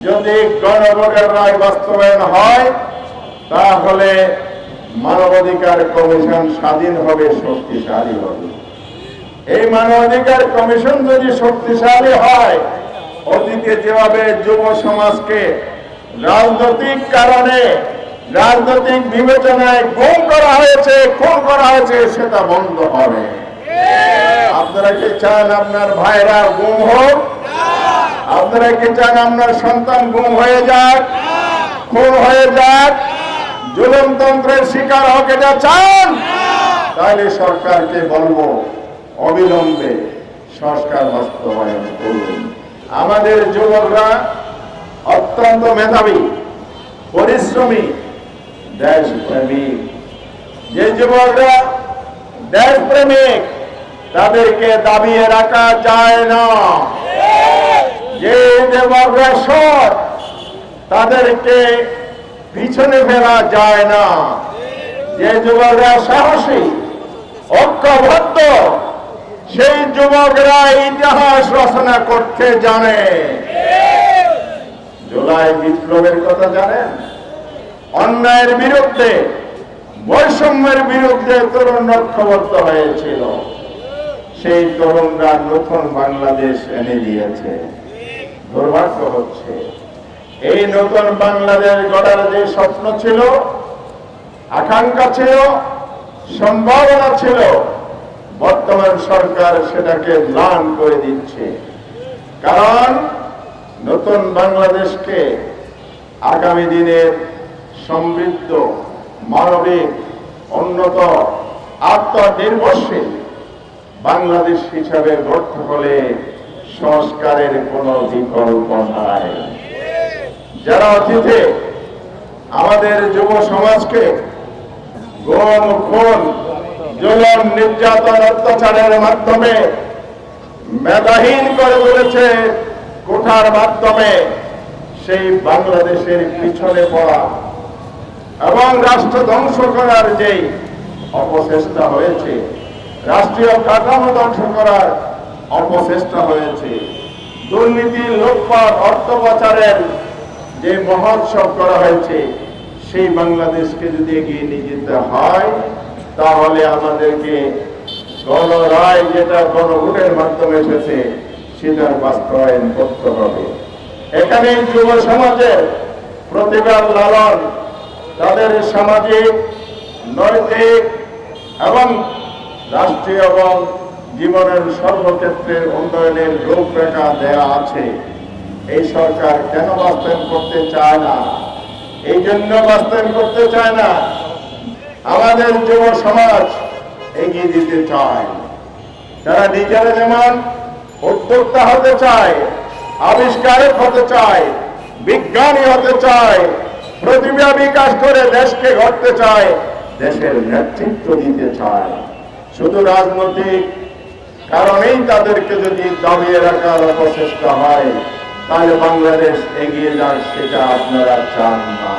যদি গণভোটের রায় বাস্তবায়ন হয় তাহলে মানবাধিকার কমিশন স্বাধীন হবে, শক্তিশালী হবে। এই মানবাধিকার কমিশন যদি শক্তিশালী হয়, অতীতে যেভাবে যুব সমাজকে রাজনৈতিক কারণে রাজনৈতিক বিবেচনায় গুম করা হয়েছে, খুন করা হয়েছে, সেটা বন্ধ হবে। আপনারা কি চান আপনার ভাইরা গুম হোক? আপনারা কি চান আপনার সন্তান গুম হয়ে যাক, খুন হয়ে যাক, জুলুমতন্ত্রের শিকার হোক? এটা চান? তাহলে সরকারকে বলবো অবিলম্বে সংস্কার বাস্তবায়ন করুন। আমাদের যুবকরা অত্যন্ত মেধাবী, পরিশ্রমী, দেশপ্রেমিক। যে যুবকরা দেশপ্রেমিক তাদেরকে দাবিয়ে রাখা যায় না। যে যুবকরা সৎ তাদেরকে পিছনে ফেলা যায় না। যে যুবকরা সাহসী, ঐক্যবদ্ধ, সেই যুবকরা ইতিহাস রচনা করতে জানে। জুলাই বিপ্লবের কথা জানেন? অন্যায়ের বিরুদ্ধে, বৈষম্যের বিরুদ্ধে তরুণ ঐক্যবদ্ধ হয়েছিল। সেই তরুণরা নতুন বাংলাদেশ এনে দিয়েছে। দুর্ভাগ্য হচ্ছে এই নতুন বাংলাদেশ গড়ার যে স্বপ্ন ছিল, আকাঙ্ক্ষা ছিল, সম্ভাবনা ছিল, বর্তমান সরকার সেটাকে ম্লান করে দিচ্ছে। কারণ নতুন বাংলাদেশকে আগামী দিনের সমৃদ্ধ, মানবিক, উন্নত, আত্মনির্ভরশীল বাংলাদেশ হিসাবে গড়তে হলে সংস্কারের কোনো বিকল্প নাই। যারা অতীতে আমাদের যুব সমাজকে গুম, খুন, জুলুম, নির্যাতন, অত্যাচারের মাধ্যমে মেধাহীন করে তুলেছে, কোঠার মাধ্যমে সেই বাংলাদেশের পিছনে পড়া এবং রাষ্ট্র ধ্বংস করার যে অপচেষ্টা হয়েছে, রাষ্ট্রীয় কাঠামো ধ্বংস করার অপচেষ্টা হয়েছে, দুর্নীতি, লুটপাট, অর্থ পাচারের যে মহোৎসব করা হয়েছে, সেই বাংলাদেশকে যদি এগিয়ে নিয়ে যেতে হয় তাহলে আমাদেরকে গণরায়, যেটা গণভোটের মাধ্যমে এসেছে, সেটার বাস্তবায়ন করতে হবে। এখানে যুব সমাজের প্রতিবাদ লালন, তাদের সামাজিক, নৈতিক এবং রাষ্ট্রীয় এবং জীবনের সর্বক্ষেত্রের উন্নয়নের রূপরেখা দেয়া আছে। এই সরকার কেন বাস্তবায়ন করতে চায় না? এই জন্য বাস্তবায়ন করতে চায় না, আমাদের যুব সমাজ এগিয়ে দিতে চায়। তারা নিজেরা যেমন উদ্যোক্তা হতে চায়, আবিষ্কারক হতে চায়, বিজ্ঞানী হতে চায়, প্রতিভা বিকাশ করে দেশকে গড়তে চায়, দেশের নেতৃত্ব দিতে চায়। শুধু রাজনৈতিক কারণেই তাদেরকে যদি দাবিয়ে রাখার অপচেষ্টা হয় তাহলে বাংলাদেশ এগিয়ে যাক, সেটা আপনারা চান না।